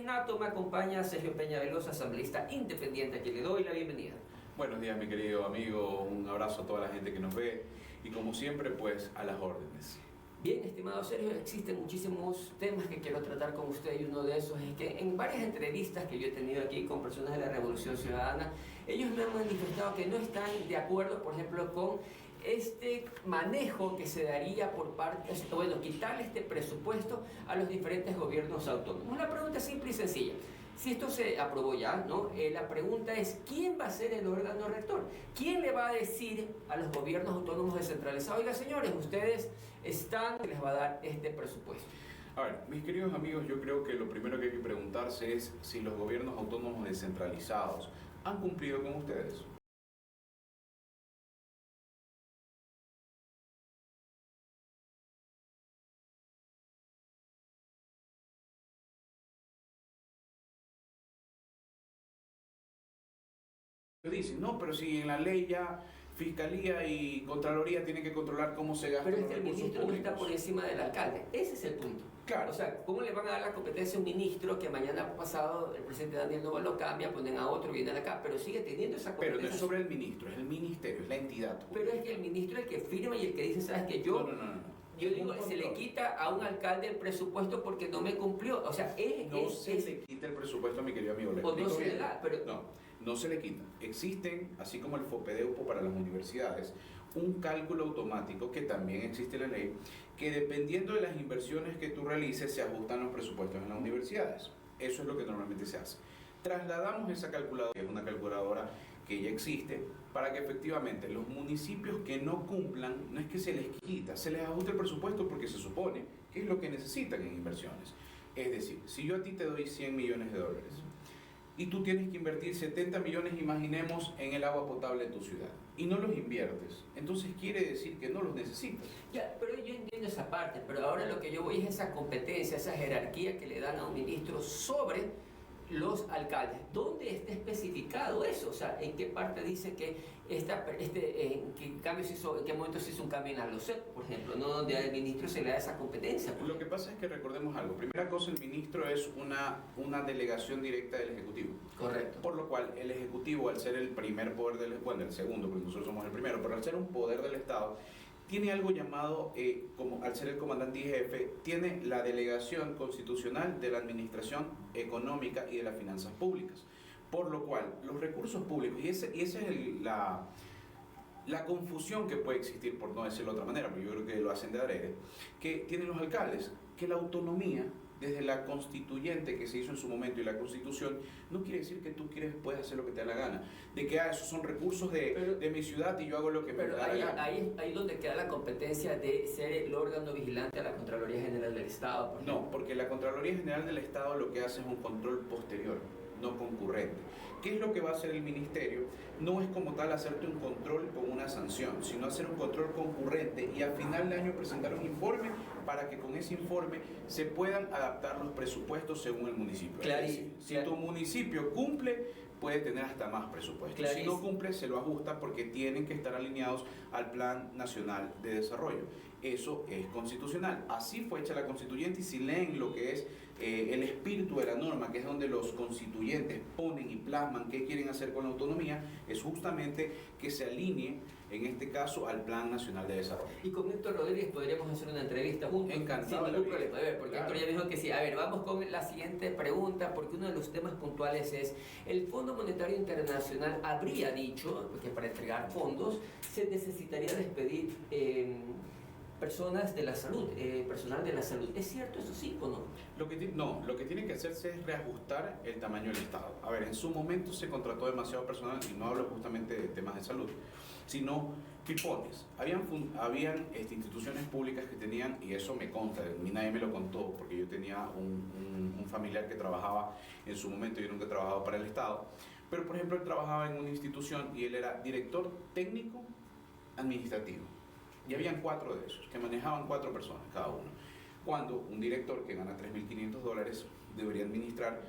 innato me acompaña Sergio Peña Velosa, asambleísta independiente, a quien le doy la bienvenida. Buenos días, mi querido amigo, un abrazo a toda la gente que nos ve y como siempre, pues a las órdenes. Bien, estimado Sergio, existen muchísimos temas que quiero tratar con usted y uno de esos es que en varias entrevistas que yo he tenido aquí con personas de la Revolución Ciudadana, ellos me han manifestado que no están de acuerdo, por ejemplo, con este manejo que se daría por parte, bueno, quitarle este presupuesto a los diferentes gobiernos autónomos. Una pregunta simple y sencilla. Si esto se aprobó ya, ¿no? La pregunta es, ¿quién va a ser el órgano rector? ¿Quién le va a decir a los gobiernos autónomos descentralizados, oiga señores, ustedes están, les va a dar este presupuesto? A ver, mis queridos amigos, yo creo que lo primero que hay que preguntarse es si los gobiernos autónomos descentralizados han cumplido con ustedes. Dicen, no, pero si en la ley ya Fiscalía y Contraloría tienen que controlar cómo se gastan Pero es los que el recursos ministro no está públicos. por encima del alcalde. Ese es el punto. Claro. O sea, ¿cómo le van a dar la competencia a un ministro que mañana pasado el presidente Daniel Noboa lo cambia, ponen a otro, vienen acá, pero sigue teniendo esa Pero competencia? no es sobre el ministro, es el ministerio, es la entidad. Pero es que el ministro es el que firma y el que dice, ¿sabes qué? Yo... No. Yo digo, se le quita a un alcalde el presupuesto porque no me cumplió. O sea, no se le quita el presupuesto a mi querido amigo. O no se le da, pero... No se le quita. Existen, así como el FOPEDEUPO para las universidades, un cálculo automático que también existe en la ley, que dependiendo de las inversiones que tú realices, se ajustan los presupuestos en las universidades. Eso es lo que normalmente se hace. Trasladamos esa calculadora, que es una calculadora que ya existe, para que efectivamente los municipios que no cumplan, no es que se les quita, se les ajusta el presupuesto porque se supone que es lo que necesitan en inversiones. Es decir, si yo a ti te doy 100 millones de dólares y tú tienes que invertir 70 millones, imaginemos, en el agua potable de tu ciudad, y no los inviertes, entonces quiere decir que no los necesitas. Ya, pero yo entiendo esa parte, pero ahora lo que yo voy es esa competencia, esa jerarquía que le dan a un ministro sobre los alcaldes. ¿Dónde está especificado eso? O sea, ¿en qué parte dice que en qué momento se hizo un cambio en la LOCEP, por ejemplo, no donde al ministro se le da esa competencia? Lo que pasa es que recordemos algo. Primera cosa, el ministro es una delegación directa del Ejecutivo. Correcto. Por lo cual, el Ejecutivo, al ser el primer poder del... Bueno, el segundo, porque nosotros somos el primero, pero al ser un poder del Estado, tiene algo llamado, como al ser el comandante y jefe, tiene la delegación constitucional de la administración económica y de las finanzas públicas. Por lo cual, los recursos públicos, y esa es la confusión que puede existir, por no decirlo de otra manera, porque yo creo que lo hacen de adrede, que tienen los alcaldes, que la autonomía, desde la constituyente que se hizo en su momento y la constitución, no quiere decir que tú puedes hacer lo que te da la gana, de que esos son recursos de mi ciudad y yo hago lo que me da la gana. Ahí donde queda la competencia de ser el órgano vigilante a la Contraloría General del Estado. No, porque la Contraloría General del Estado lo que hace es un control posterior, no concurrente. ¿Qué es lo que va a hacer el ministerio? No es como tal hacerte un control con una sanción, sino hacer un control concurrente y al final del año presentar un informe para que con ese informe se puedan adaptar los presupuestos según el municipio. Claro, es decir, si tu municipio cumple, puede tener hasta más presupuesto. Claro, si no cumple, se lo ajusta porque tienen que estar alineados al Plan Nacional de Desarrollo. Eso es constitucional. Así fue hecha la constituyente y si leen lo que es el espíritu de la norma, que es donde los constituyentes ponen y plasman qué quieren hacer con la autonomía, es justamente que se alinee, en este caso, al Plan Nacional de Desarrollo. Y con Héctor Rodríguez podríamos hacer una entrevista juntos. Encantado. Sin ningún problema, porque claro. Héctor ya dijo que sí. A ver, vamos con la siguiente pregunta, porque uno de los temas puntuales es, el Fondo Monetario Internacional habría dicho que para entregar fondos se necesitaría despedir personas de la salud, personal de la salud. ¿Es cierto eso sí o no? Lo que tiene que hacerse es reajustar el tamaño del Estado. A ver, en su momento se contrató demasiado personal, y no hablo justamente de temas de salud, sino pipones. Habían instituciones públicas que tenían, y eso me consta, a mí nadie me lo contó, porque yo tenía un familiar que trabajaba en su momento, yo nunca he trabajado para el Estado, pero por ejemplo él trabajaba en una institución y él era director técnico administrativo. Y habían 4 de esos, que manejaban 4 personas cada uno. Cuando un director que gana $3.500 debería administrar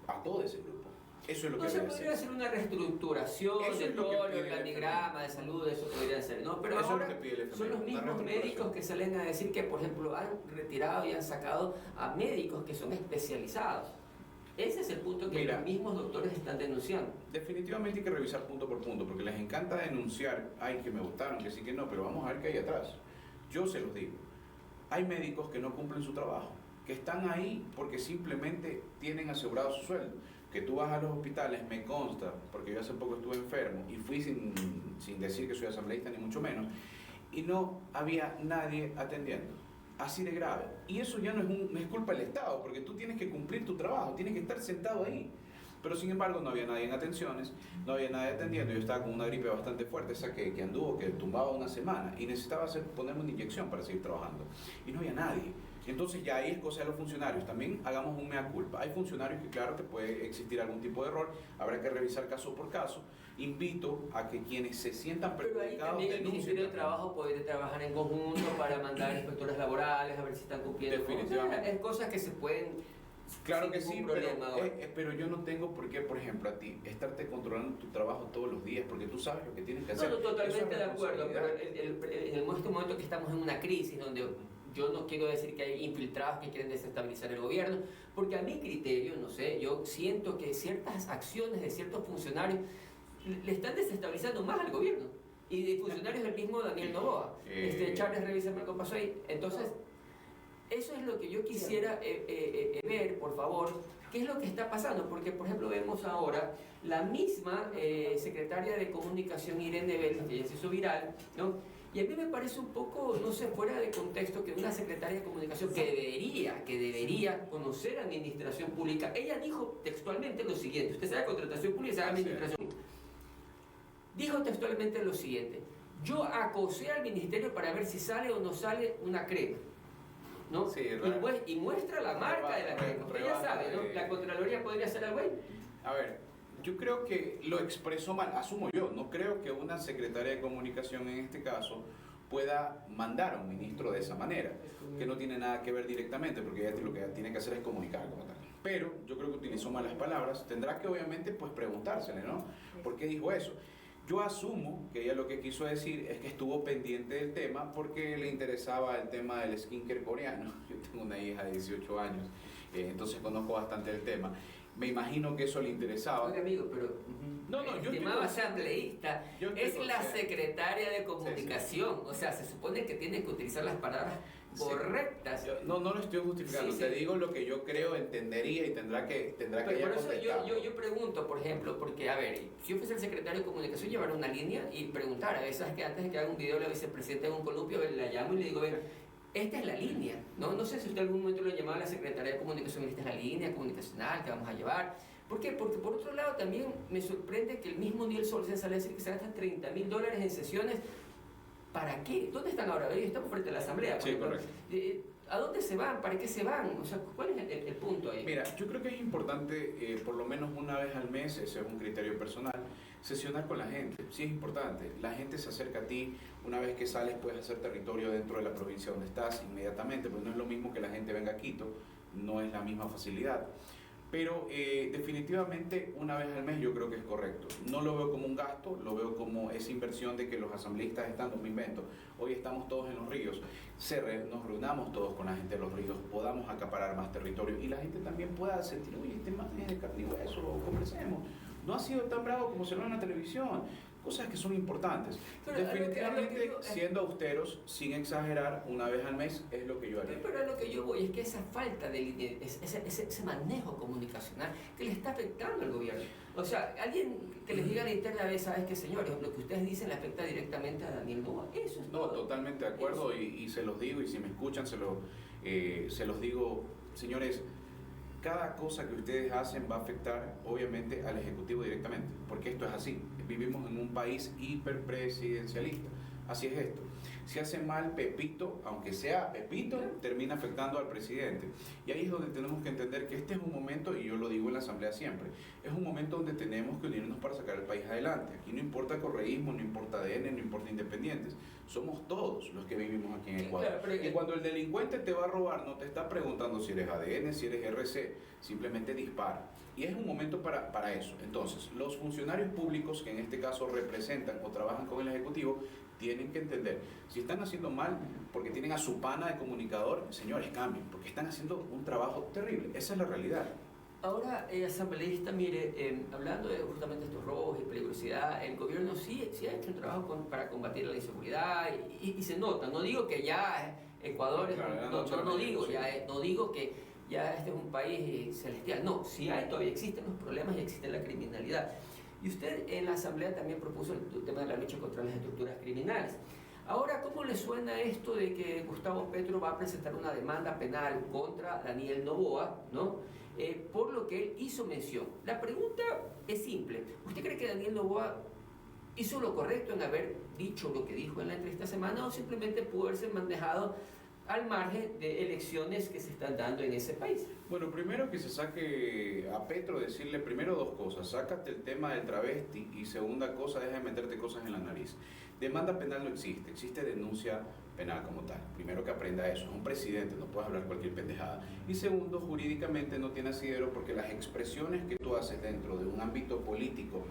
a todo ese grupo. Eso es lo que se debe podría hacer. hacer una reestructuración de todo el organigrama de salud, eso podría ser, ¿no? Pero eso ahora es lo que pide el FMI, son los mismos médicos que salen a decir que, por ejemplo, han retirado y han sacado a médicos que son especializados. Ese es el punto que los mismos doctores están denunciando. Definitivamente hay que revisar punto por punto, porque les encanta denunciar, ay, que me gustaron, que sí, que no, pero vamos a ver qué hay atrás. Yo se los digo, hay médicos que no cumplen su trabajo, que están ahí porque simplemente tienen asegurado su sueldo. Que tú vas a los hospitales, me consta, porque yo hace poco estuve enfermo y fui sin decir que soy asambleísta ni mucho menos, y no había nadie atendiendo. Así de grave. Y eso ya no es culpa del Estado, porque tú tienes que cumplir tu trabajo, tienes que estar sentado ahí. Pero sin embargo no había nadie en atenciones, no había nadie atendiendo. Yo estaba con una gripe bastante fuerte, esa que anduvo, que tumbaba una semana, y necesitaba ponerme una inyección para seguir trabajando. Y no había nadie. Entonces ya ahí es cosa de los funcionarios. También hagamos un mea culpa. Hay funcionarios que claro que puede existir algún tipo de error, habrá que revisar caso por caso. Invito a que quienes se sientan perjudicados pero ahí también el Ministerio de Trabajo puede trabajar en conjunto para mandar inspectores laborales a ver si están cumpliendo. Definitivamente. Es cosas que se pueden... Claro que sí, pero yo no tengo por qué, por ejemplo, a ti, estarte controlando tu trabajo todos los días, porque tú sabes lo que tienes que hacer. No, totalmente de acuerdo, pero en este momento que estamos en una crisis donde yo no quiero decir que hay infiltrados que quieren desestabilizar el gobierno, porque a mi criterio, no sé, yo siento que ciertas acciones de ciertos funcionarios le están desestabilizando más al gobierno. Y de funcionarios del mismo Daniel Noboa. Charles, revísame lo que pasó ahí. Entonces, eso es lo que yo quisiera ver, por favor, qué es lo que está pasando. Porque, por ejemplo, vemos ahora la misma secretaria de Comunicación, Irene Vélez, que ya se hizo viral, ¿no? Y a mí me parece un poco, no sé, fuera de contexto que una secretaria de Comunicación que debería conocer administración pública, ella dijo textualmente lo siguiente: usted sabe contratación pública y sabe administración pública. Dijo textualmente lo siguiente: yo acosé al ministerio para ver si sale o no sale una crema, ¿no? Sí, y muestra la marca de la crema. Usted ya sabe, ¿no? La Contraloría podría hacer algo ahí. A ver, yo creo que lo expresó mal, asumo yo. No creo que una secretaria de Comunicación en este caso pueda mandar a un ministro de esa manera, que no tiene nada que ver directamente, porque ella lo que tiene que hacer es comunicar como tal. Pero yo creo que utilizó malas palabras. Tendrá que obviamente pues preguntársele, ¿no? ¿Por qué dijo eso? Yo asumo que ella lo que quiso decir es que estuvo pendiente del tema porque le interesaba el tema del skincare coreano. Yo tengo una hija de 18 años, entonces conozco bastante el tema. Me imagino que eso le interesaba. Oye, amigo, pero el estimado asambleísta es la secretaria de Comunicación. Sí. O sea, se supone que tiene que utilizar las palabras correctas. No lo estoy justificando, te digo lo que yo creo entendería y tendrá que pero por eso yo pregunto, por ejemplo, porque a ver, si yo fuese el secretario de Comunicación, llevar una línea y preguntar, a veces que antes de que haga un video la vicepresidenta en un columpio, la llamo y le digo, ven, esta es la línea, ¿no? No sé si usted en algún momento lo llamaba a la Secretaría de Comunicación, esta es la línea comunicacional que vamos a llevar. ¿Por qué? Porque por otro lado también me sorprende que el mismo Niel Solsen sale a decir que se gastan $30.000 en sesiones. ¿Para qué? ¿Dónde están ahora? Estamos frente a la Asamblea. Sí, correcto. ¿A dónde se van? ¿Para qué se van? O sea, ¿cuál es el punto ahí? Mira, yo creo que es importante, por lo menos una vez al mes, ese es un criterio personal, sesionar con la gente. Sí es importante. La gente se acerca a ti. Una vez que sales puedes hacer territorio dentro de la provincia donde estás inmediatamente, pues no es lo mismo que la gente venga a Quito, no es la misma facilidad. Pero definitivamente una vez al mes yo creo que es correcto. No lo veo como un gasto, lo veo como esa inversión de que los asambleístas están, no me invento. Hoy estamos todos en los ríos, nos reunamos todos con la gente de los ríos, podamos acaparar más territorio y la gente también pueda sentir, oye, este man es de carne y hueso, conversemos. No ha sido tan bravo como se lo ve en la televisión. Cosas que son importantes. Pero definitivamente, siendo austeros, sin exagerar, una vez al mes es lo que yo haría. Pero a lo que yo voy es que esa falta de ese manejo comunicacional que le está afectando al gobierno. O sea, alguien que les diga a la interna vez, ¿sabes qué, señores? Lo que ustedes dicen le afecta directamente a Daniel Noboa. Eso es todo. No, totalmente de acuerdo y se los digo, y si me escuchan se los digo, señores. Cada cosa que ustedes hacen va a afectar obviamente al Ejecutivo directamente, porque esto es así. Vivimos en un país hiperpresidencialista. Así es esto. Si hacen mal Pepito, aunque sea Pepito, termina afectando al presidente. Y ahí es donde tenemos que entender que este es un momento, y yo lo digo en la Asamblea siempre, es un momento donde tenemos que unirnos para sacar el país adelante. Aquí no importa correísmo, no importa ADN, no importa independientes. Somos todos los que vivimos aquí en Ecuador. Y cuando el delincuente te va a robar, no te está preguntando si eres ADN, si eres RC, simplemente dispara. Y es un momento para eso. Entonces, los funcionarios públicos que en este caso representan o trabajan con el Ejecutivo, tienen que entender, si están haciendo mal porque tienen a su pana de comunicador, señores, cambien, porque están haciendo un trabajo terrible. Esa es la realidad. Ahora, asambleísta, mire, hablando de justamente estos robos y peligrosidad, el gobierno sí ha hecho un trabajo para combatir la inseguridad y se nota. No digo que ya Ecuador, Claro, no digo que ya este es un país celestial. No, sí hay, todavía existen los problemas y existe la criminalidad. Y usted en la asamblea también propuso el tema de la lucha contra las estructuras criminales. Ahora, ¿cómo le suena esto de que Gustavo Petro va a presentar una demanda penal contra Daniel Noboa, ¿no? Por lo que él hizo mención? La pregunta es simple. ¿Usted cree que Daniel Noboa hizo lo correcto en haber dicho lo que dijo en la entrevista esta semana o simplemente pudo haberse manejado al margen de elecciones que se están dando en ese país? Bueno, primero que se saque a Petro, decirle primero dos cosas: sácate el tema del travesti, y segunda cosa, deja de meterte cosas en la nariz. Demanda penal no existe, existe denuncia penal como tal. Primero que aprenda eso, es un presidente, no puedes hablar cualquier pendejada. Y segundo, jurídicamente no tiene asidero porque las expresiones que tú haces dentro de un ámbito político,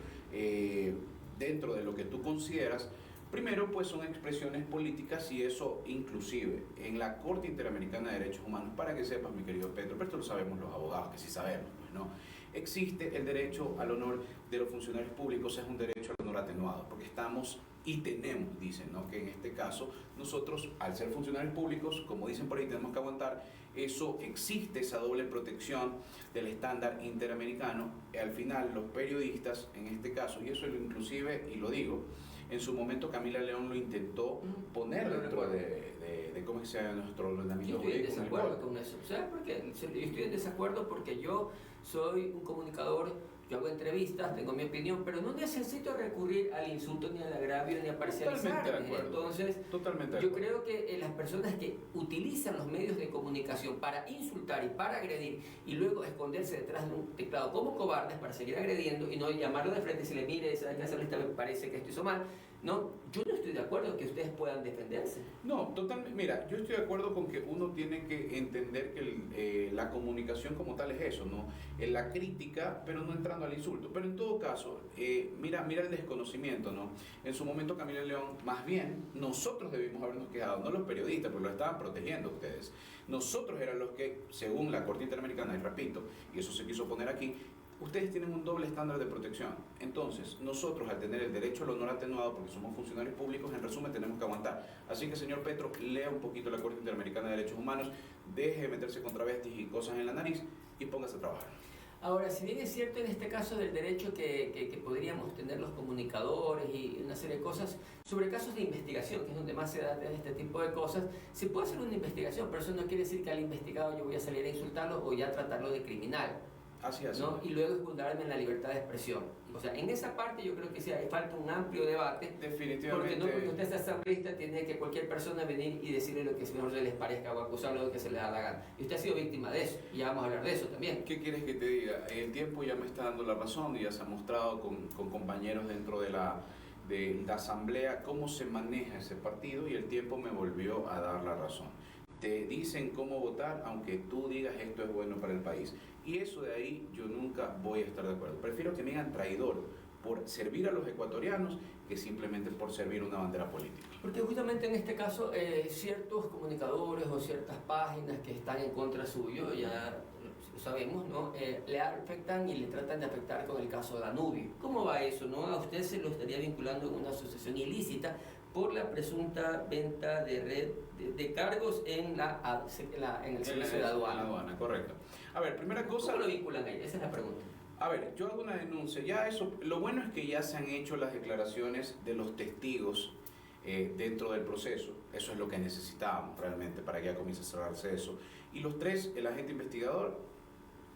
dentro de lo que tú consideras, primero, pues son expresiones políticas, y eso inclusive en la Corte Interamericana de Derechos Humanos, para que sepas, mi querido Pedro, pero esto lo sabemos los abogados, que sí sabemos, pues no, existe el derecho al honor de los funcionarios públicos, es un derecho al honor atenuado, porque estamos y tenemos, dicen, ¿no?, que en este caso nosotros, al ser funcionarios públicos, como dicen por ahí, tenemos que aguantar, eso existe, esa doble protección del estándar interamericano. Al final, los periodistas, en este caso, y eso inclusive, y lo digo, en su momento Camila León lo intentó poner dentro de cómo es que se llama nuestro ordenamiento jurídico. Yo estoy en desacuerdo con con eso. ¿Sabes por qué? Yo estoy en desacuerdo porque yo soy un comunicador, yo hago entrevistas, tengo mi opinión, pero no necesito recurrir al insulto, ni al agravio, ni a parcializarme. Entonces, yo creo que las personas que utilizan los medios de comunicación para insultar y para agredir y luego esconderse detrás de un teclado como cobardes para seguir agrediendo y no llamarlo de frente y decirle, mire, ¿sabe qué hacer? Me parece que esto hizo mal. No, yo no estoy de acuerdo en que ustedes puedan defenderse. No, totalmente. Mira, yo estoy de acuerdo con que uno tiene que entender que la comunicación como tal es eso, ¿no? La crítica, pero no entrando al insulto. Pero en todo caso, mira el desconocimiento, ¿no? En su momento Camila León, más bien, nosotros debimos habernos quejado, no los periodistas, porque lo estaban protegiendo ustedes. Nosotros eran los que, según la Corte Interamericana, y repito, y eso se quiso poner aquí, ustedes tienen un doble estándar de protección. Entonces, nosotros, al tener el derecho al honor atenuado, porque somos funcionarios públicos, en resumen, tenemos que aguantar. Así que, señor Petro, lea un poquito la Corte Interamericana de Derechos Humanos, deje de meterse con travestis y cosas en la nariz y póngase a trabajar. Ahora, si bien es cierto en este caso del derecho que podríamos tener los comunicadores y una serie de cosas, sobre casos de investigación, que es donde más se da este tipo de cosas, se puede hacer una investigación, pero eso no quiere decir que al investigado yo voy a salir a insultarlo o ya tratarlo de criminal. Así es. ¿No? Y luego escudarme en la libertad de expresión. O sea, en esa parte yo creo que sí falta un amplio debate. Definitivamente. Porque usted es asambleísta, tiene que cualquier persona venir y decirle lo que mejor les parezca o acusarlo de lo que se le da la gana. Y usted ha sido víctima de eso, y ya vamos a hablar de eso también. ¿Qué quieres que te diga? El tiempo ya me está dando la razón y ya se ha mostrado con compañeros dentro de la asamblea cómo se maneja ese partido, y el tiempo me volvió a dar la razón. Te dicen cómo votar aunque tú digas esto es bueno para el país, y eso de ahí yo nunca voy a estar de acuerdo. Prefiero que me digan traidor por servir a los ecuatorianos que simplemente por servir una bandera política. Porque justamente en este caso ciertos comunicadores o ciertas páginas que están en contra suyo, ya lo sabemos, ¿no? Le afectan y le tratan de afectar con el caso de Danubio. ¿Cómo va eso, no? A usted se lo estaría vinculando en una asociación ilícita por la presunta venta de red de cargos en el servicio de aduana. En la aduana, correcto. A ver, primera cosa... ¿Cómo lo vinculan ahí? Esa es la pregunta. A ver, yo hago una denuncia, ya eso, lo bueno es que ya se han hecho las declaraciones de los testigos dentro del proceso, eso es lo que necesitábamos realmente para que ya comience a cerrarse eso. Y los tres, el agente investigador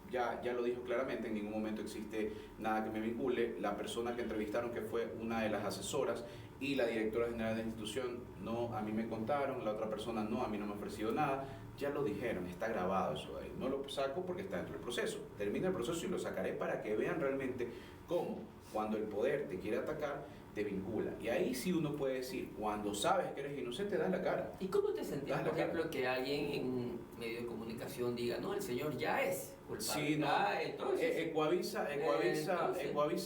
ya lo dijo claramente, en ningún momento existe nada que me vincule. La persona que entrevistaron, que fue una de las asesoras, y la directora general de la institución, no, a mí me contaron, la otra persona no, a mí no me ha ofrecido nada. Ya lo dijeron, está grabado eso de ahí. No lo saco porque está dentro del proceso. Termina el proceso y lo sacaré para que vean realmente cómo, cuando el poder te quiere atacar, te vincula. Y ahí sí uno puede decir, cuando sabes que eres inocente, das la cara. ¿Y cómo te sentías, por ejemplo, que alguien en un medio de comunicación diga, no, el señor ya es culpable? Sí, no. Ecuavisa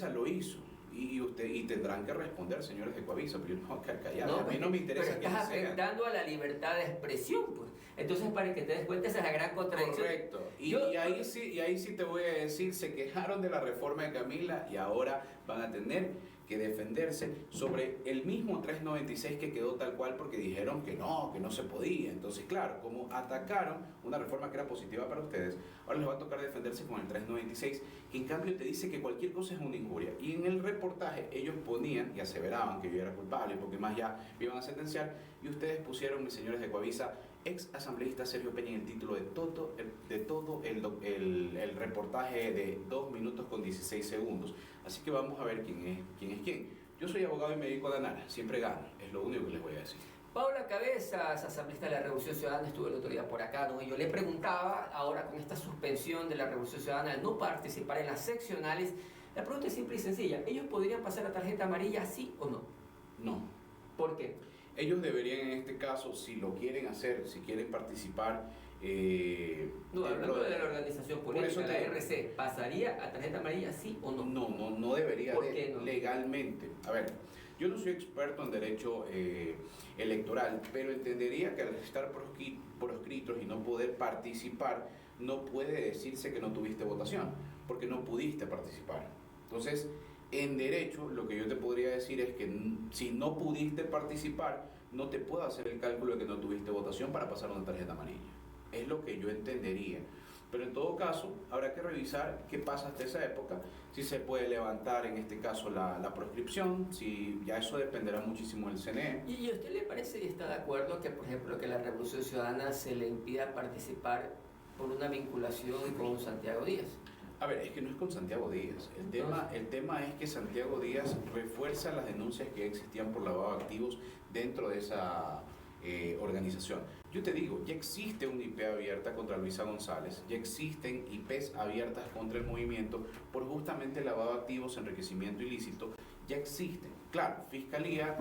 lo hizo. y tendrán que responder, señores de Coavisa, pero yo no voy a quedar callado. No, A mí no me interesa pero quién estás sea. afectando a la libertad de expresión, pues. Entonces, para que te des cuenta, esa es la gran contradicción. Correcto. Y ahí sí te voy a decir, se quejaron de la reforma de Camila y ahora van a tener que defenderse sobre el mismo 396 que quedó tal cual porque dijeron que no se podía. Entonces, claro, como atacaron una reforma que era positiva para ustedes, ahora les va a tocar defenderse con el 396, que en cambio te dice que cualquier cosa es una injuria. Y en el reportaje ellos ponían y aseveraban que yo era culpable porque más ya me iban a sentenciar, y ustedes pusieron, mis señores de Coavisa, ex asambleísta Sergio Peña, en el título de todo el reportaje de 2 minutos con 16 segundos. Así que vamos a ver quién es quién. Yo soy abogado y me dedico a ganar, siempre gano, es lo único que les voy a decir. Paula Cabezas, asambleísta de la Revolución Ciudadana, estuvo el otro día por acá, ¿no? Y yo le preguntaba, ahora con esta suspensión de la Revolución Ciudadana, al no participar en las seccionales, la pregunta es simple y sencilla: ¿ellos podrían pasar la tarjeta amarilla, sí o no? No. ¿Por qué? Ellos deberían, en este caso, si lo quieren hacer, si quieren participar... no, hablando de la organización política, la te... RC, ¿pasaría a tarjeta amarilla, sí o no? No debería. ¿Por qué no? Legalmente. A ver, yo no soy experto en derecho electoral, pero entendería que al estar proscritos y no poder participar, no puede decirse que no tuviste votación, porque no pudiste participar. Entonces, en derecho, lo que yo te podría decir es que si no pudiste participar, no te puedo hacer el cálculo de que no tuviste votación para pasar una tarjeta amarilla. Es lo que yo entendería. Pero en todo caso, habrá que revisar qué pasa hasta esa época, si se puede levantar en este caso la proscripción, si ya eso dependerá muchísimo del CNE. ¿Y a usted le parece y está de acuerdo que, por ejemplo, que la Revolución Ciudadana se le impida participar por una vinculación con Santiago Díaz? A ver, es que no es con Santiago Díaz. El tema es que Santiago Díaz refuerza las denuncias que existían por lavado de activos dentro de esa organización. Yo te digo, ya existe una IP abierta contra Luisa González, ya existen IPs abiertas contra el movimiento por justamente lavado de activos, enriquecimiento ilícito, ya existen. Claro, Fiscalía,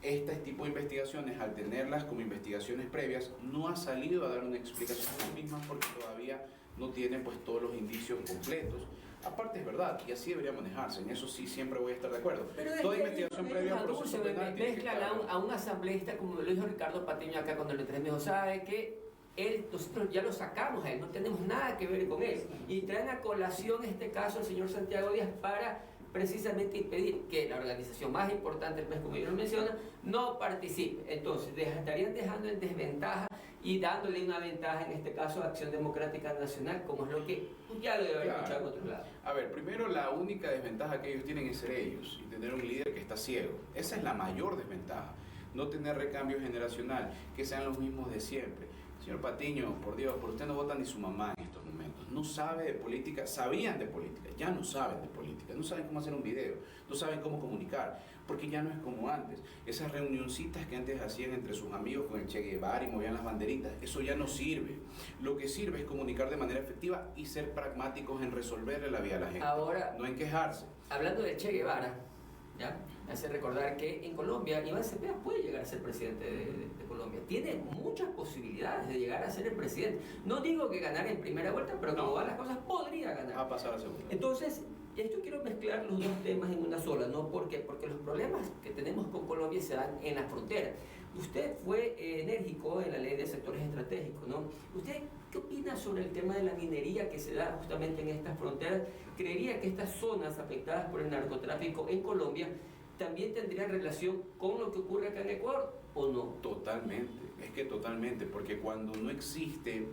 este tipo de investigaciones, al tenerlas como investigaciones previas, no ha salido a dar una explicación a sí mismas porque todavía no tienen pues todos los indicios completos. Aparte es verdad, y así debería manejarse, en eso sí siempre voy a estar de acuerdo. Pero toda investigación previa al proceso penal tiene que mezclan estar... a un asambleísta, como lo dijo Ricardo Patiño acá cuando le entrevistó, sabe que nosotros ya lo sacamos a él, no tenemos nada que ver con él. Y traen a colación este caso al señor Santiago Díaz para precisamente impedir que la organización más importante del país, como yo lo menciono, no participe. Entonces, estarían dejando en desventaja y dándole una ventaja, en este caso, a Acción Democrática Nacional, como es lo que ya lo debe haber escuchado en otro lado. A ver, primero, la única desventaja que ellos tienen es ser ellos y tener un líder que está ciego. Esa es la mayor desventaja. No tener recambio generacional, que sean los mismos de siempre. Señor Patiño, por Dios, por usted no vota ni su mamá en estos momentos. No sabe de política, sabían de política, ya no saben de política, no saben cómo hacer un video, no saben cómo comunicar, porque ya no es como antes. Esas reunioncitas que antes hacían entre sus amigos con el Che Guevara y movían las banderitas, eso ya no sirve. Lo que sirve es comunicar de manera efectiva y ser pragmáticos en resolverle la vida a la gente, ahora, no en quejarse. Hablando del Che Guevara, ¿ya? Me hace recordar que en Colombia Iván Cepeda puede llegar a ser presidente de Colombia. Tiene muchas posibilidades de llegar a ser el presidente. No digo que ganar en primera vuelta, pero como van las cosas, podría ganar. Va a pasar a segunda. Entonces, esto quiero mezclar los dos temas en una sola, ¿no? Porque los problemas que tenemos con Colombia se dan en la frontera. Usted fue enérgico en la ley de sectores estratégicos, ¿no? ¿Usted qué opina sobre el tema de la minería que se da justamente en estas fronteras? ¿Creería que estas zonas afectadas por el narcotráfico en Colombia también tendrían relación con lo que ocurre acá en Ecuador o no? Totalmente, es que totalmente, porque cuando no existe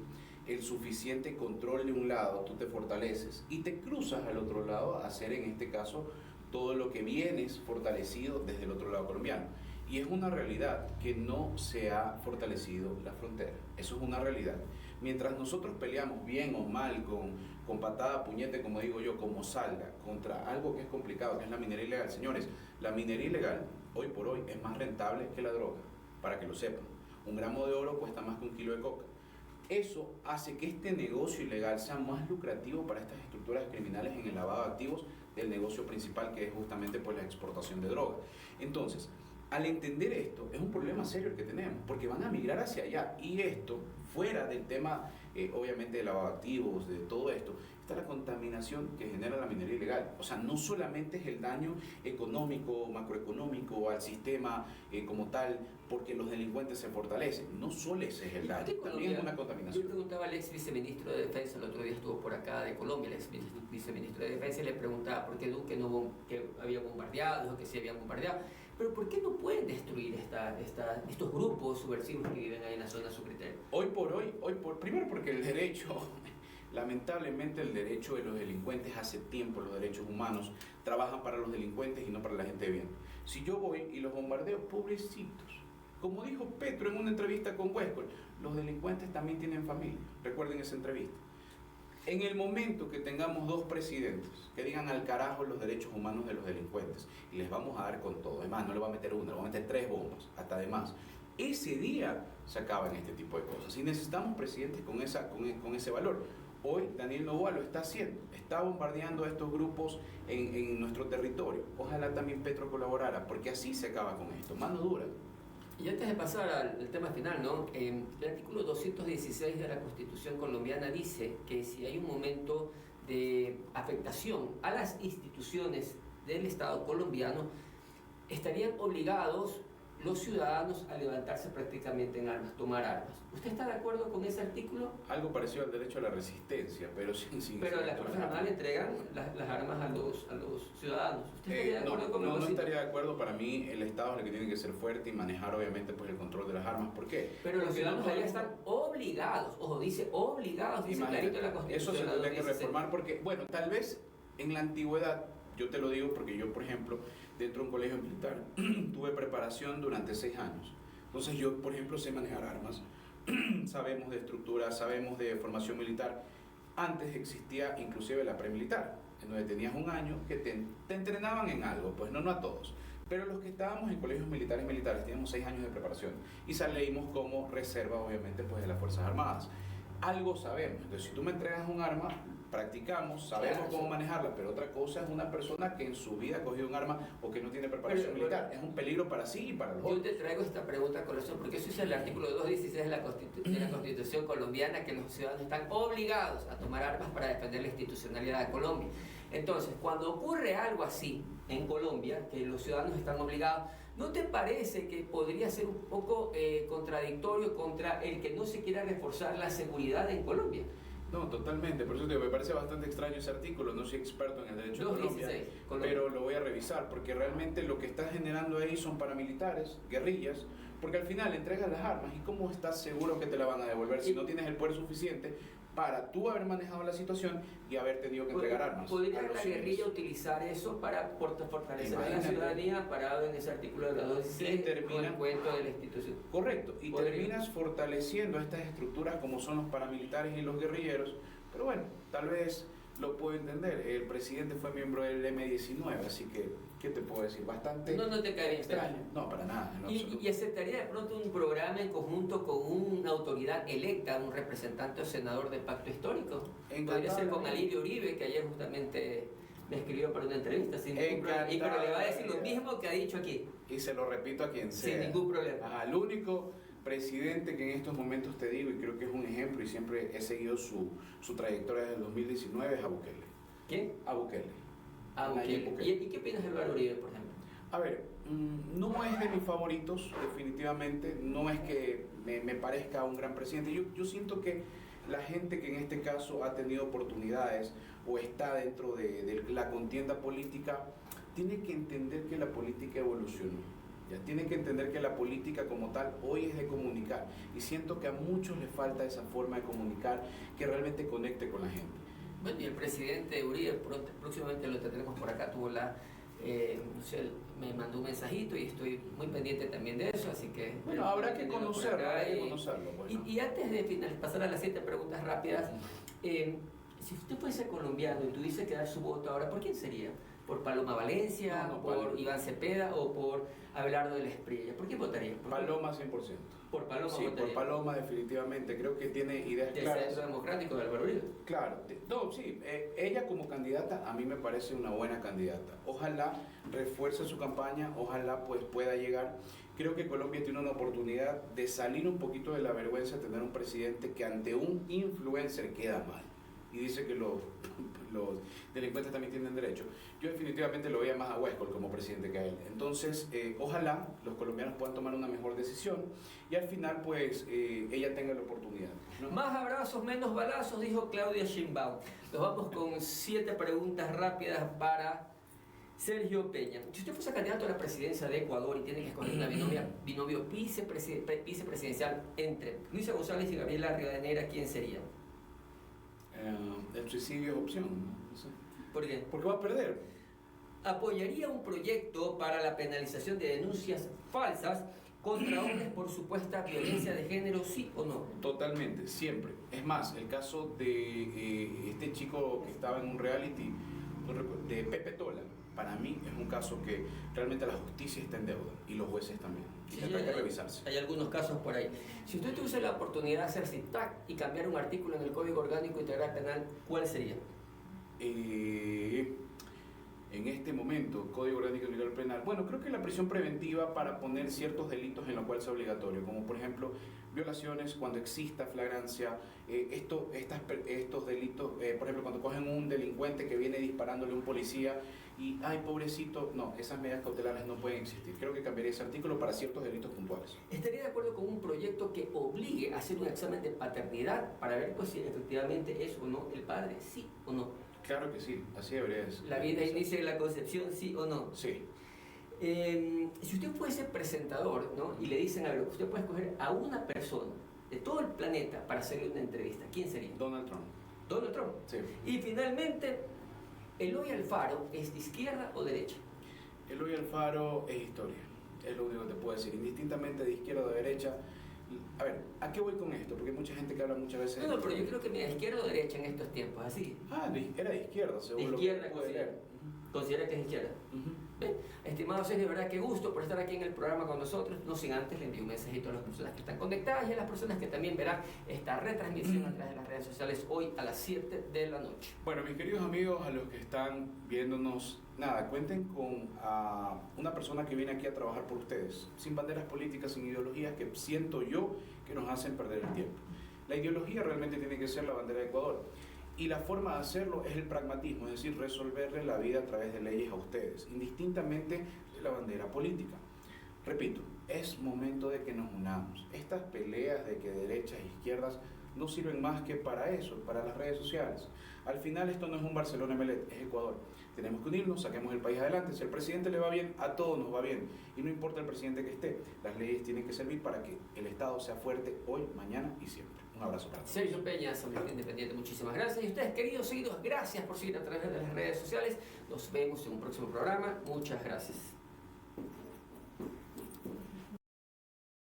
el suficiente control de un lado, tú te fortaleces y te cruzas al otro lado a hacer en este caso todo lo que vienes fortalecido desde el otro lado colombiano. Y es una realidad que no se ha fortalecido la frontera, eso es una realidad. Mientras nosotros peleamos bien o mal con patada, puñete, como digo yo, como salga, contra algo que es complicado, que es la minería ilegal. Señores, la minería ilegal hoy por hoy es más rentable que la droga, para que lo sepan. 1 gramo de oro cuesta más que 1 kilo de coca. Eso hace que este negocio ilegal sea más lucrativo para estas estructuras criminales en el lavado de activos del negocio principal, que es justamente pues la exportación de droga. Entonces, al entender esto, es un problema serio el que tenemos, porque van a migrar hacia allá. Y esto, fuera del tema, obviamente, de lavado de activos, de todo esto, está la contaminación que genera la minería ilegal. O sea, no solamente es el daño económico, macroeconómico al sistema como tal, porque los delincuentes se fortalecen. No solo ese es el daño, también es una contaminación. Yo preguntaba al ex viceministro de Defensa, el otro día estuvo por acá de Colombia, el ex viceministro de Defensa, y le preguntaba por qué Duque que había bombardeado, dijo que sí habían bombardeado. Pero ¿por qué no pueden destruir estos grupos subversivos que viven ahí en la zona a su criterio? Primero porque el derecho, lamentablemente el derecho de los delincuentes hace tiempo, los derechos humanos trabajan para los delincuentes y no para la gente de bien. Si yo voy y los bombardeo, pobrecitos. Como dijo Petro en una entrevista con Huescol, los delincuentes también tienen familia. Recuerden esa entrevista. En el momento que tengamos dos presidentes que digan al carajo los derechos humanos de los delincuentes y les vamos a dar con todo, además no le va a meter una, le va a meter 3 bombas, hasta además, ese día se acaban este tipo de cosas y necesitamos presidentes con ese valor. Hoy Daniel Noboa lo está haciendo, está bombardeando a estos grupos en nuestro territorio. Ojalá también Petro colaborara, porque así se acaba con esto, mano dura. Y antes de pasar al tema final, ¿no? El artículo 216 de la Constitución colombiana dice que si hay un momento de afectación a las instituciones del Estado colombiano, estarían obligados los ciudadanos a levantarse prácticamente en armas, tomar armas. ¿Usted está de acuerdo con ese artículo? Algo parecido al derecho a la resistencia, pero sin pero las Fuerzas Armadas le entregan las armas a los ciudadanos. ¿Usted estaría de acuerdo con no estaría de acuerdo. Para mí el Estado es el que tiene que ser fuerte y manejar obviamente pues el control de las armas. ¿Por qué? Pero los ciudadanos allá están obligados, ojo, dice obligados, dice clarito en la Constitución. Eso se tendría que reformar porque, bueno, tal vez en la antigüedad, yo te lo digo porque yo, por ejemplo, dentro de un colegio militar, tuve preparación durante 6 años. Entonces yo, por ejemplo, sé manejar armas, sabemos de estructura, sabemos de formación militar. Antes existía inclusive la premilitar, en donde tenías un año que te entrenaban en algo, pues no a todos. Pero los que estábamos en colegios militares teníamos 6 años de preparación y salimos como reserva, obviamente, pues de las Fuerzas Armadas. Algo sabemos. Entonces, si tú me entregas un arma, practicamos, sabemos cómo manejarla, pero otra cosa es una persona que en su vida ha cogido un arma o que no tiene preparación militar. Es un peligro para sí y para los otros. Yo te traigo esta pregunta a colación, porque eso es el artículo 216 de la Constitución colombiana, que los ciudadanos están obligados a tomar armas para defender la institucionalidad de Colombia. Entonces, cuando ocurre algo así en Colombia, que los ciudadanos están obligados, ¿no te parece que podría ser un poco contradictorio contra el que no se quiera reforzar la seguridad en Colombia? No, totalmente, por eso me parece bastante extraño ese artículo, no soy experto en el derecho de Colombia, pero lo voy a revisar, porque realmente lo que está generando ahí son paramilitares, guerrillas, porque al final entregas las armas y ¿cómo estás seguro que te la van a devolver si no tienes el poder suficiente para tú haber manejado la situación y haber tenido que entregar armas? ¿Podría la guerrilla utilizar eso para fortalecer a la ciudadanía parado en ese artículo de la 216 con el cuento de la institución? Correcto, y terminas fortaleciendo estas estructuras como son los paramilitares y los guerrilleros, pero bueno, tal vez lo puedo entender. El presidente fue miembro del M-19, así que, ¿qué te puedo decir? Bastante no te caería extraño. No, para nada. ¿Y aceptaría de pronto un programa en conjunto con una autoridad electa, un representante o senador del pacto histórico? Podría ser con Alirio Uribe, que ayer justamente me escribió para una entrevista, sin ningún problema. Pero le va a decir lo mismo que ha dicho aquí. Y se lo repito a quien sea. Sin ningún problema. Al único presidente que en estos momentos te digo, y creo que es un ejemplo y siempre he seguido su trayectoria desde el 2019, es a Bukele. ¿Quién? A Bukele. ¿Y qué opinas de Álvaro Uribe, por ejemplo? A ver, no es de mis favoritos, definitivamente, no es que me parezca un gran presidente. Yo siento que la gente que en este caso ha tenido oportunidades o está dentro de la contienda política, tiene que entender que la política evolucionó. Ya tienen que entender que la política como tal hoy es de comunicar y siento que a muchos les falta esa forma de comunicar que realmente conecte con la gente. Bueno, y el presidente Uribe próximamente lo tendremos por acá, tuvo me mandó un mensajito y estoy muy pendiente también de eso, así que... Bueno, habrá que conocerlo, Bueno. Y antes de pasar a las 7 preguntas rápidas, si usted fuese colombiano y tuviese que dar su voto ahora, ¿por quién sería? por Paloma Valencia, No, por Paloma. Iván Cepeda o por Abelardo de la Espriella? ¿Por qué votaría? Paloma 100%. Por Paloma Sí, votaría. por Paloma definitivamente. Creo que tiene ideas Del claras. Centro Democrático de Álvaro Uribe. Claro, no, sí, ella como candidata a mí me parece una buena candidata. Ojalá refuerce su campaña, ojalá pues pueda llegar. Creo que Colombia tiene una oportunidad de salir un poquito de la vergüenza de tener un presidente que ante un influencer queda mal y dice que los delincuentes también tienen derecho. Yo definitivamente lo veía más a Huescol como presidente que a él. Entonces, ojalá los colombianos puedan tomar una mejor decisión y al final pues ella tenga la oportunidad, ¿no? Más abrazos, menos balazos, dijo Claudia Sheinbaum. Nos vamos con 7 preguntas rápidas para Sergio Peña. Si usted fuese candidato a la presidencia de Ecuador y tiene que escoger una binomio vicepresidencial entre Luisa González y Gabriela Rivadeneira, ¿quién sería? El suicidio es opción, ¿no? No sé. ¿Por qué? Porque va a perder. ¿Apoyaría un proyecto para la penalización de denuncias falsas contra hombres por supuesta violencia de género, sí o no? Totalmente, siempre. Es más, el caso de este chico que estaba en un reality, de Pepe Tola, para mí es un caso que realmente la justicia está en deuda y los jueces también. Y Sí, tendrá que revisarse. Hay algunos casos por ahí. Si usted tuviese la oportunidad de hacer tic-tac y cambiar un artículo en el Código Orgánico Integral Penal, ¿cuál sería? En este momento, Código Orgánico Integral Penal, bueno, creo que la prisión preventiva para poner ciertos delitos en los cuales sea obligatorio, como por ejemplo violaciones cuando exista flagrancia, estos delitos, por ejemplo, cuando cogen un delincuente que viene disparándole a un policía y, ay, pobrecito, no, esas medidas cautelares no pueden existir. Creo que cambiaría ese artículo para ciertos delitos puntuales. ¿Estaría de acuerdo con un proyecto que obligue a hacer un examen de paternidad para ver pues, si efectivamente es o no el padre, sí o no? Claro que sí, así debería ser. La vida inicia en la concepción, sí o no. Sí. Si usted fuese presentador, ¿no? Y le dicen, a ver, usted puede escoger a una persona de todo el planeta para hacerle una entrevista, ¿quién sería? Donald Trump. Donald Trump. Sí. Y finalmente, ¿Eloy Alfaro es de izquierda o derecha? Eloy Alfaro es historia, es lo único que te puedo decir, indistintamente de izquierda o de derecha. A ver, ¿a qué voy con esto? Porque hay mucha gente que habla muchas veces... No, pero yo creo que mira, izquierda o derecha en estos tiempos, así. Era de izquierda, De según izquierda lo que pude considera. leer. Considera que es izquierda. Bien, estimado Sergio, de verdad qué gusto por estar aquí en el programa con nosotros. No sin antes le envío un mensajito a las personas que están conectadas y a las personas que también verán esta retransmisión a través de las redes sociales hoy a las 7 de la noche. Bueno, mis queridos amigos, a los que están viéndonos, nada, cuenten con una persona que viene aquí a trabajar por ustedes, sin banderas políticas, sin ideologías que siento yo que nos hacen perder el tiempo. La ideología realmente tiene que ser la bandera de Ecuador. Y la forma de hacerlo es el pragmatismo, es decir, resolverle la vida a través de leyes a ustedes, indistintamente de la bandera política. Repito, es momento de que nos unamos. Estas peleas de que derechas e izquierdas no sirven más que para eso, para las redes sociales. Al final esto no es un Barcelona-Emelec, es Ecuador. Tenemos que unirnos, saquemos el país adelante. Si al presidente le va bien, a todos nos va bien. Y no importa el presidente que esté, las leyes tienen que servir para que el Estado sea fuerte hoy, mañana y siempre. Un abrazo para todos. Sergio Peña, Asamblea Independiente, muchísimas gracias. Y ustedes, queridos seguidores, gracias por seguir a través de las redes sociales. Nos vemos en un próximo programa. Muchas gracias.